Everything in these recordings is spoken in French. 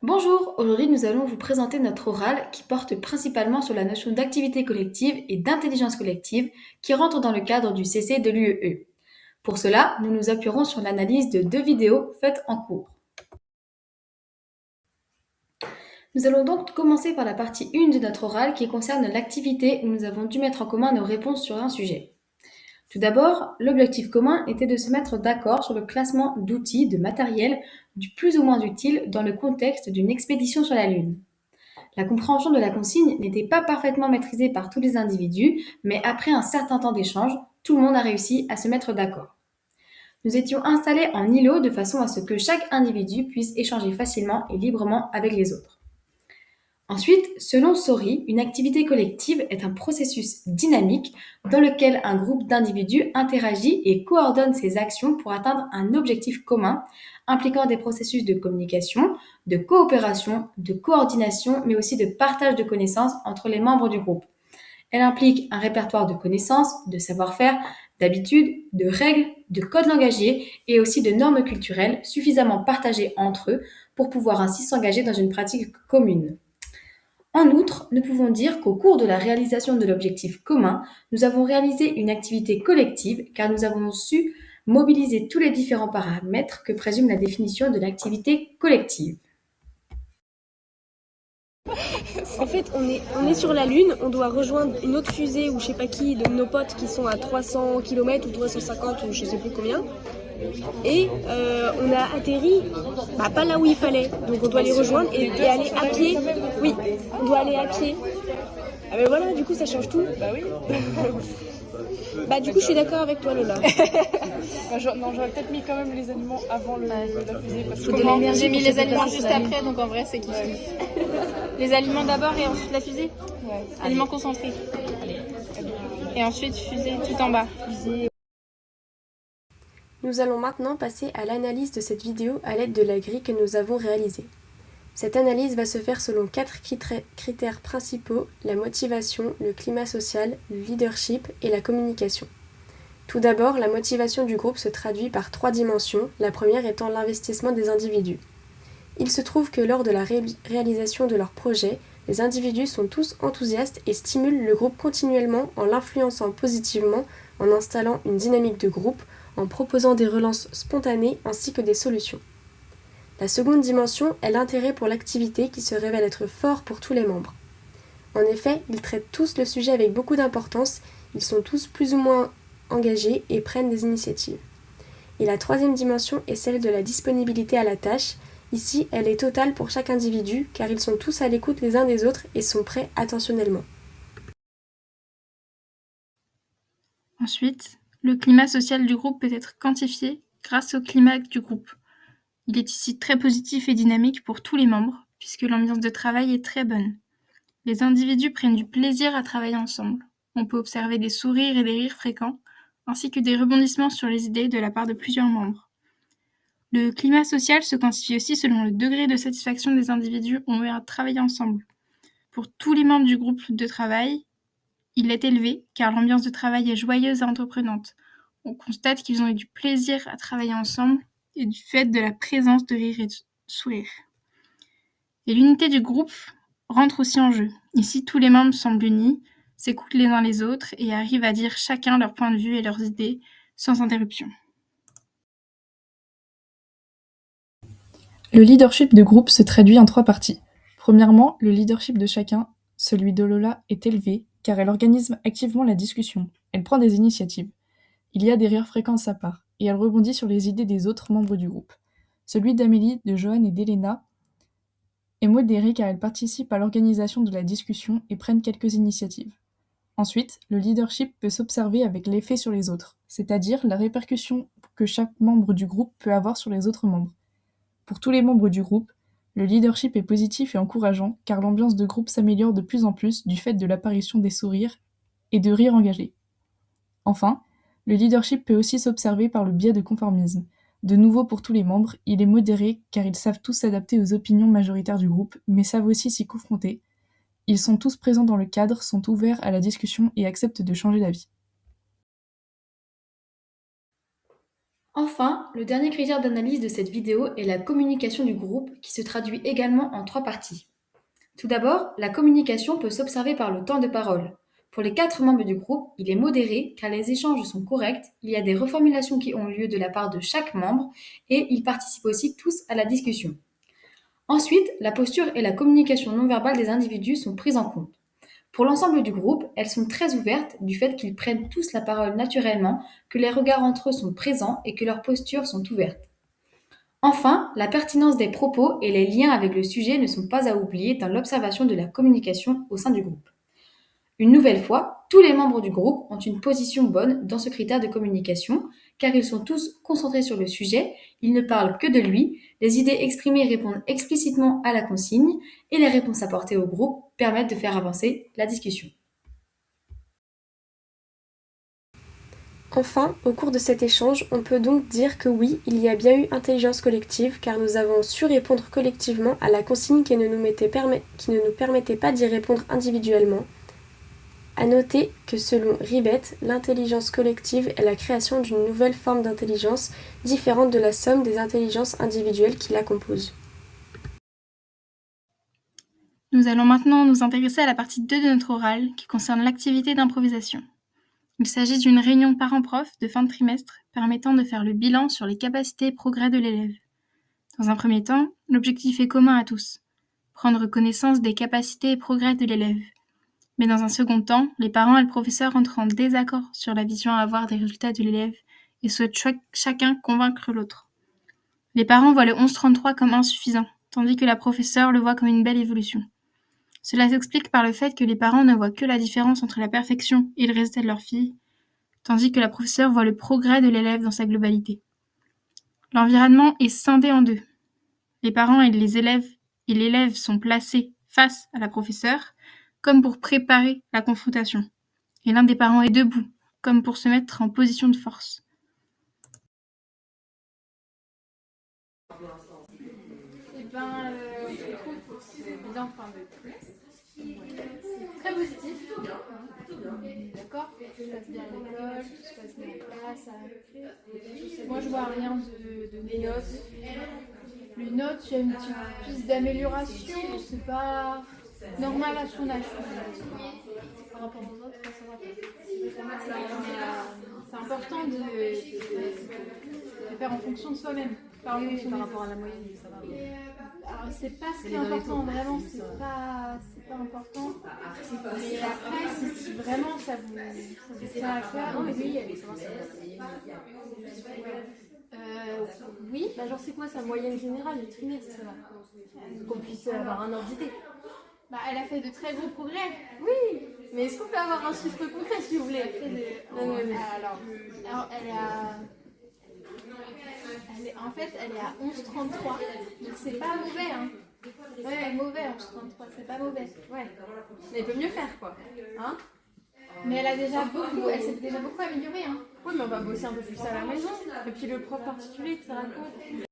Bonjour, aujourd'hui nous allons vous présenter notre oral qui porte principalement sur la notion d'activité collective et d'intelligence collective qui rentre dans le cadre du CC de l'UEE. Pour cela, nous nous appuierons sur l'analyse de deux vidéos faites en cours. Nous allons donc commencer par la partie 1 de notre oral qui concerne l'activité où nous avons dû mettre en commun nos réponses sur un sujet. Tout d'abord, l'objectif commun était de se mettre d'accord sur le classement d'outils, de matériel, du plus ou moins utile dans le contexte d'une expédition sur la Lune. La compréhension de la consigne n'était pas parfaitement maîtrisée par tous les individus, mais après un certain temps d'échange, tout le monde a réussi à se mettre d'accord. Nous étions installés en îlot de façon à ce que chaque individu puisse échanger facilement et librement avec les autres. Ensuite, selon Sori, une activité collective est un processus dynamique dans lequel un groupe d'individus interagit et coordonne ses actions pour atteindre un objectif commun, impliquant des processus de communication, de coopération, de coordination, mais aussi de partage de connaissances entre les membres du groupe. Elle implique un répertoire de connaissances, de savoir-faire, d'habitudes, de règles, de codes langagiers et aussi de normes culturelles suffisamment partagées entre eux pour pouvoir ainsi s'engager dans une pratique commune. En outre, nous pouvons dire qu'au cours de la réalisation de l'objectif commun, nous avons réalisé une activité collective car nous avons su mobiliser tous les différents paramètres que présume la définition de l'activité collective. En fait, on est sur la Lune, on doit rejoindre une autre fusée ou je sais pas qui de nos potes qui sont à 300 km ou 350 ou je sais plus combien. Et on a atterri pas là où il fallait. Donc on doit les rejoindre et aller à pied. Oui, on doit aller à pied. Ah ben voilà, du coup ça change tout. Bah oui. Bah du coup je suis d'accord avec toi Lola. Non, j'aurais peut-être mis quand même les aliments avant la fusée parce que Comment j'ai mis les aliments juste après, donc en vrai c'est kiff. Les aliments d'abord et ensuite la fusée. ouais. Aliments concentrés. Et ensuite fusée tout en bas. Nous allons maintenant passer à l'analyse de cette vidéo à l'aide de la grille que nous avons réalisée. Cette analyse va se faire selon 4 critères principaux: la motivation, le climat social, le leadership et la communication. Tout d'abord, la motivation du groupe se traduit par 3 dimensions, la première étant l'investissement des individus. Il se trouve que lors de la réalisation de leur projet, les individus sont tous enthousiastes et stimulent le groupe continuellement en l'influençant positivement, en installant une dynamique de groupe, en proposant des relances spontanées ainsi que des solutions. La seconde dimension est l'intérêt pour l'activité qui se révèle être fort pour tous les membres. En effet, ils traitent tous le sujet avec beaucoup d'importance, ils sont tous plus ou moins engagés et prennent des initiatives. Et la troisième dimension est celle de la disponibilité à la tâche. Ici, elle est totale pour chaque individu car ils sont tous à l'écoute les uns des autres et sont prêts attentionnellement. Ensuite, le climat social du groupe peut être quantifié grâce au climat du groupe. Il est ici très positif et dynamique pour tous les membres, puisque l'ambiance de travail est très bonne. Les individus prennent du plaisir à travailler ensemble. On peut observer des sourires et des rires fréquents, ainsi que des rebondissements sur les idées de la part de plusieurs membres. Le climat social se quantifie aussi selon le degré de satisfaction des individus ont eu à travailler ensemble. Pour tous les membres du groupe de travail, il est élevé, car l'ambiance de travail est joyeuse et entreprenante. On constate qu'ils ont eu du plaisir à travailler ensemble et du fait de la présence de rire et de sourire. Et l'unité du groupe rentre aussi en jeu. Ici, tous les membres semblent unis, s'écoutent les uns les autres et arrivent à dire chacun leur point de vue et leurs idées sans interruption. Le leadership de groupe se traduit en 3 parties. Premièrement, le leadership de chacun, celui de Lola, est élevé car elle organise activement la discussion. Elle prend des initiatives. Il y a des rires fréquents de sa part et elle rebondit sur les idées des autres membres du groupe. Celui d'Amélie, de Johan et d'Elena est modéré car elles participent à l'organisation de la discussion et prennent quelques initiatives. Ensuite, le leadership peut s'observer avec l'effet sur les autres, c'est-à-dire la répercussion que chaque membre du groupe peut avoir sur les autres membres. Pour tous les membres du groupe, le leadership est positif et encourageant car l'ambiance de groupe s'améliore de plus en plus du fait de l'apparition des sourires et de rires engagés. Enfin, le leadership peut aussi s'observer par le biais de conformisme. De nouveau pour tous les membres, il est modéré car ils savent tous s'adapter aux opinions majoritaires du groupe, mais savent aussi s'y confronter. Ils sont tous présents dans le cadre, sont ouverts à la discussion et acceptent de changer d'avis. Enfin, le dernier critère d'analyse de cette vidéo est la communication du groupe qui se traduit également en 3 parties. Tout d'abord, la communication peut s'observer par le temps de parole. Pour les 4 membres du groupe, il est modéré car les échanges sont corrects, il y a des reformulations qui ont lieu de la part de chaque membre et ils participent aussi tous à la discussion. Ensuite, la posture et la communication non verbale des individus sont prises en compte. Pour l'ensemble du groupe, elles sont très ouvertes du fait qu'ils prennent tous la parole naturellement, que les regards entre eux sont présents et que leurs postures sont ouvertes. Enfin, la pertinence des propos et les liens avec le sujet ne sont pas à oublier dans l'observation de la communication au sein du groupe. Une nouvelle fois, tous les membres du groupe ont une position bonne dans ce critère de communication, car ils sont tous concentrés sur le sujet, ils ne parlent que de lui, les idées exprimées répondent explicitement à la consigne, et les réponses apportées au groupe permettent de faire avancer la discussion. Enfin, au cours de cet échange, on peut donc dire que oui, il y a bien eu intelligence collective, car nous avons su répondre collectivement à la consigne qui ne nous permettait pas d'y répondre individuellement. À noter que selon Ribet, l'intelligence collective est la création d'une nouvelle forme d'intelligence différente de la somme des intelligences individuelles qui la composent. Nous allons maintenant nous intéresser à la partie 2 de notre oral qui concerne l'activité d'improvisation. Il s'agit d'une réunion parents-prof de fin de trimestre permettant de faire le bilan sur les capacités et progrès de l'élève. Dans un premier temps, l'objectif est commun à tous, prendre connaissance des capacités et progrès de l'élève. Mais dans un second temps, les parents et le professeur entrent en désaccord sur la vision à avoir des résultats de l'élève et souhaitent chacun convaincre l'autre. Les parents voient le 11-33 comme insuffisant, tandis que la professeure le voit comme une belle évolution. Cela s'explique par le fait que les parents ne voient que la différence entre la perfection et le résultat de leur fille, tandis que la professeure voit le progrès de l'élève dans sa globalité. L'environnement est scindé en deux. Les parents et l'élève sont placés face à la professeure, comme pour préparer la confrontation. Et l'un des parents est debout, comme pour se mettre en position de force. Je trouve les enfants très positif. D'accord. Tout se passe bien à l'école, tout se passe bien en classe. Moi, je vois rien de notes. Les notes, il y a une petite piste d'amélioration. C'est pas normal à son âge. Par rapport aux autres, ça va pas. C'est important de faire en fonction de soi-même. Par rapport à la moyenne, ça va. Alors, c'est pas ce qui est important, vraiment, c'est pas important. Mais après, si vraiment ça vous tient à cœur, oui, oui. Genre c'est quoi sa moyenne générale du trimestre là, qu'on puisse avoir un ordre d'idée. Elle a fait de très gros progrès. Oui, mais est-ce qu'on peut avoir un chiffre concret si vous voulez? Alors en fait, elle est à 11,33. Donc c'est pas mauvais, hein. C'est pas mauvais, 11,33, c'est pas mauvais. Ouais. Mais elle peut mieux faire, quoi. Hein? Mais elle s'est déjà beaucoup améliorée, hein. Oui, mais on va bosser un peu plus à la maison. Et puis le prof particulier, tu te racontes.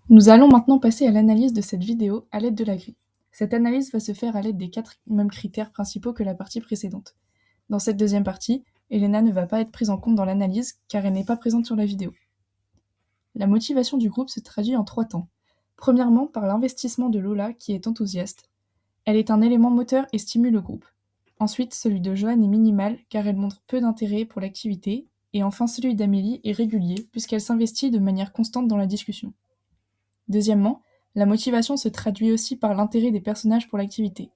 Nous allons maintenant passer à l'analyse de cette vidéo à l'aide de la grille. Cette analyse va se faire à l'aide des 4 mêmes critères principaux que la partie précédente. Dans cette deuxième partie, Elena ne va pas être prise en compte dans l'analyse car elle n'est pas présente sur la vidéo. La motivation du groupe se traduit en 3 temps. Premièrement, par l'investissement de Lola qui est enthousiaste. Elle est un élément moteur et stimule le groupe. Ensuite, celui de Joanne est minimal car elle montre peu d'intérêt pour l'activité. Et enfin, celui d'Amélie est régulier puisqu'elle s'investit de manière constante dans la discussion. Deuxièmement, la motivation se traduit aussi par l'intérêt des personnages pour l'activité.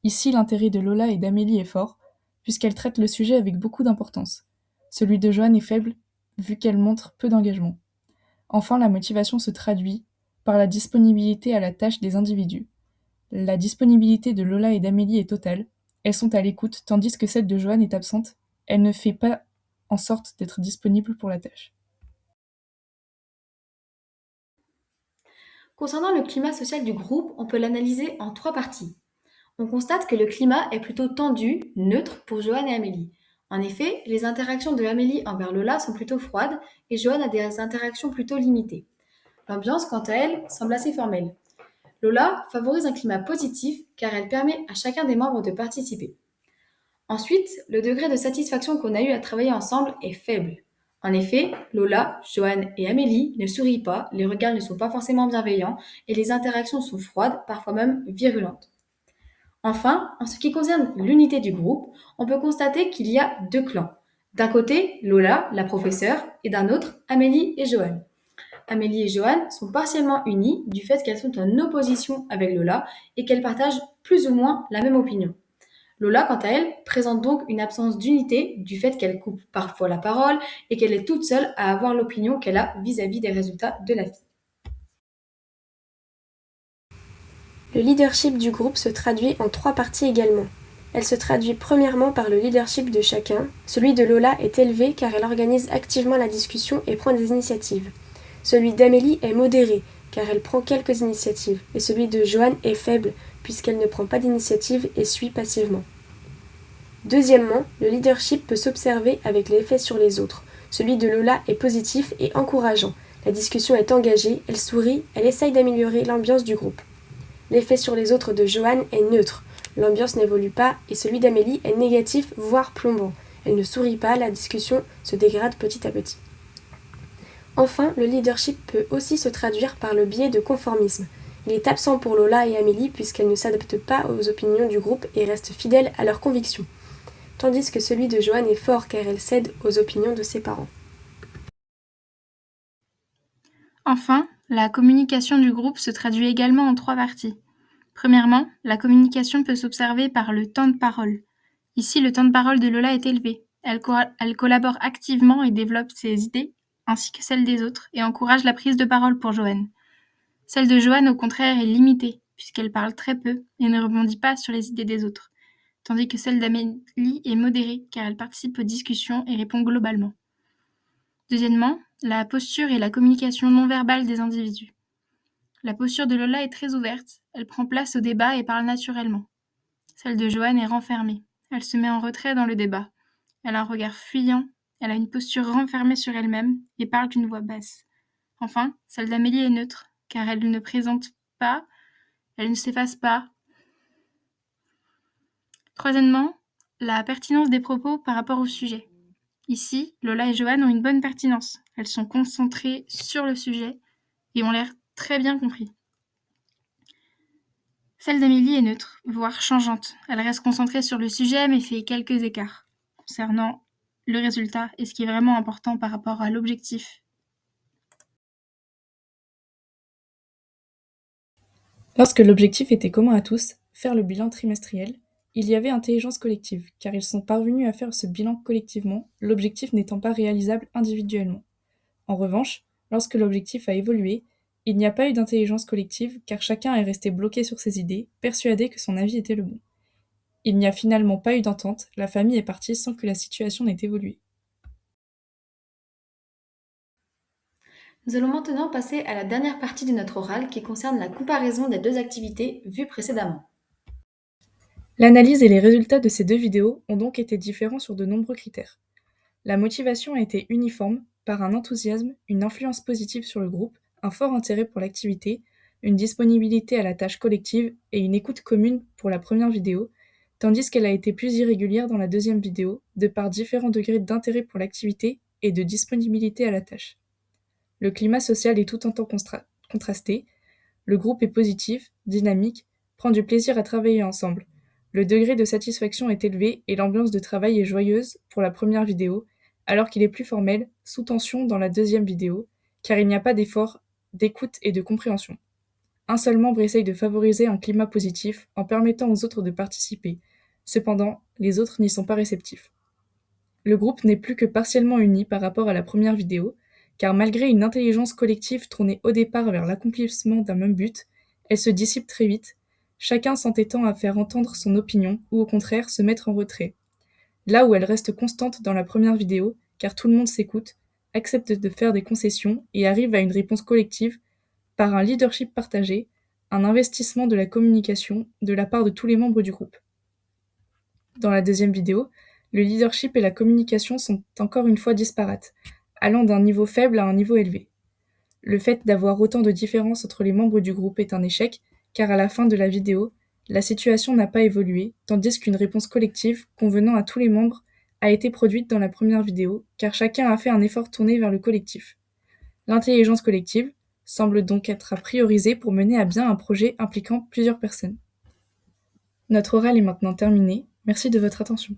Ici, l'intérêt de Lola et d'Amélie est fort, puisqu'elle traite le sujet avec beaucoup d'importance. Celui de Joanne est faible, vu qu'elle montre peu d'engagement. Enfin, la motivation se traduit par la disponibilité à la tâche des individus. La disponibilité de Lola et d'Amélie est totale, elles sont à l'écoute, tandis que celle de Joanne est absente, elle ne fait pas en sorte d'être disponible pour la tâche. Concernant le climat social du groupe, on peut l'analyser en 3 parties. On constate que le climat est plutôt tendu, neutre pour Joanne et Amélie. En effet, les interactions de Amélie envers Lola sont plutôt froides et Joanne a des interactions plutôt limitées. L'ambiance, quant à elle, semble assez formelle. Lola favorise un climat positif car elle permet à chacun des membres de participer. Ensuite, le degré de satisfaction qu'on a eu à travailler ensemble est faible. En effet, Lola, Joanne et Amélie ne sourient pas, les regards ne sont pas forcément bienveillants et les interactions sont froides, parfois même virulentes. Enfin, en ce qui concerne l'unité du groupe, on peut constater qu'il y a deux clans. D'un côté, Lola, la professeure, et d'un autre, Amélie et Joanne. Amélie et Joanne sont partiellement unies du fait qu'elles sont en opposition avec Lola et qu'elles partagent plus ou moins la même opinion. Lola, quant à elle, présente donc une absence d'unité du fait qu'elle coupe parfois la parole et qu'elle est toute seule à avoir l'opinion qu'elle a vis-à-vis des résultats de la fille. Le leadership du groupe se traduit en 3 parties également. Elle se traduit premièrement par le leadership de chacun. Celui de Lola est élevé car elle organise activement la discussion et prend des initiatives. Celui d'Amélie est modéré car elle prend quelques initiatives. Et celui de Joanne est faible puisqu'elle ne prend pas d'initiative et suit passivement. Deuxièmement, le leadership peut s'observer avec l'effet sur les autres. Celui de Lola est positif et encourageant. La discussion est engagée, elle sourit, elle essaye d'améliorer l'ambiance du groupe. L'effet sur les autres de Joanne est neutre. L'ambiance n'évolue pas et celui d'Amélie est négatif, voire plombant. Elle ne sourit pas, la discussion se dégrade petit à petit. Enfin, le leadership peut aussi se traduire par le biais de conformisme. Il est absent pour Lola et Amélie puisqu'elles ne s'adaptent pas aux opinions du groupe et restent fidèles à leurs convictions. Tandis que celui de Joanne est fort car elle cède aux opinions de ses parents. Enfin, la communication du groupe se traduit également en 3 parties. Premièrement, la communication peut s'observer par le temps de parole. Ici, le temps de parole de Lola est élevé. Elle collabore activement et développe ses idées, ainsi que celles des autres, et encourage la prise de parole pour Joanne. Celle de Joanne, au contraire, est limitée, puisqu'elle parle très peu et ne rebondit pas sur les idées des autres, tandis que celle d'Amélie est modérée, car elle participe aux discussions et répond globalement. Deuxièmement, la posture et la communication non verbale des individus. La posture de Lola est très ouverte, elle prend place au débat et parle naturellement. Celle de Joanne est renfermée, elle se met en retrait dans le débat. Elle a un regard fuyant, elle a une posture renfermée sur elle-même et parle d'une voix basse. Enfin, celle d'Amélie est neutre, car elle ne présente pas, elle ne s'efface pas. Troisièmement, la pertinence des propos par rapport au sujet. Ici, Lola et Joanne ont une bonne pertinence. Elles sont concentrées sur le sujet et ont l'air très bien compris. Celle d'Amélie est neutre, voire changeante. Elle reste concentrée sur le sujet mais fait quelques écarts concernant le résultat et ce qui est vraiment important par rapport à l'objectif. Lorsque l'objectif était commun à tous, faire le bilan trimestriel, il y avait intelligence collective, car ils sont parvenus à faire ce bilan collectivement, l'objectif n'étant pas réalisable individuellement. En revanche, lorsque l'objectif a évolué, il n'y a pas eu d'intelligence collective, car chacun est resté bloqué sur ses idées, persuadé que son avis était le bon. Il n'y a finalement pas eu d'entente, la famille est partie sans que la situation n'ait évolué. Nous allons maintenant passer à la dernière partie de notre oral qui concerne la comparaison des deux activités vues précédemment. L'analyse et les résultats de ces 2 vidéos ont donc été différents sur de nombreux critères. La motivation a été uniforme, par un enthousiasme, une influence positive sur le groupe, un fort intérêt pour l'activité, une disponibilité à la tâche collective et une écoute commune pour la première vidéo, tandis qu'elle a été plus irrégulière dans la deuxième vidéo, de par différents degrés d'intérêt pour l'activité et de disponibilité à la tâche. Le climat social est tout autant contrasté, le groupe est positif, dynamique, prend du plaisir à travailler ensemble. Le degré de satisfaction est élevé et l'ambiance de travail est joyeuse pour la première vidéo, alors qu'il est plus formel, sous tension dans la deuxième vidéo, car il n'y a pas d'effort, d'écoute et de compréhension. Un seul membre essaye de favoriser un climat positif en permettant aux autres de participer. Cependant, les autres n'y sont pas réceptifs. Le groupe n'est plus que partiellement uni par rapport à la première vidéo, car malgré une intelligence collective tournée au départ vers l'accomplissement d'un même but, elle se dissipe très vite, chacun s'entêtant à faire entendre son opinion ou au contraire se mettre en retrait. Là où elle reste constante dans la première vidéo, car tout le monde s'écoute, accepte de faire des concessions et arrive à une réponse collective par un leadership partagé, un investissement de la communication de la part de tous les membres du groupe. Dans la deuxième vidéo, le leadership et la communication sont encore une fois disparates, allant d'un niveau faible à un niveau élevé. Le fait d'avoir autant de différences entre les membres du groupe est un échec, car à la fin de la vidéo, la situation n'a pas évolué, tandis qu'une réponse collective, convenant à tous les membres, a été produite dans la première vidéo, car chacun a fait un effort tourné vers le collectif. L'intelligence collective semble donc être à prioriser pour mener à bien un projet impliquant plusieurs personnes. Notre oral est maintenant terminé. Merci de votre attention.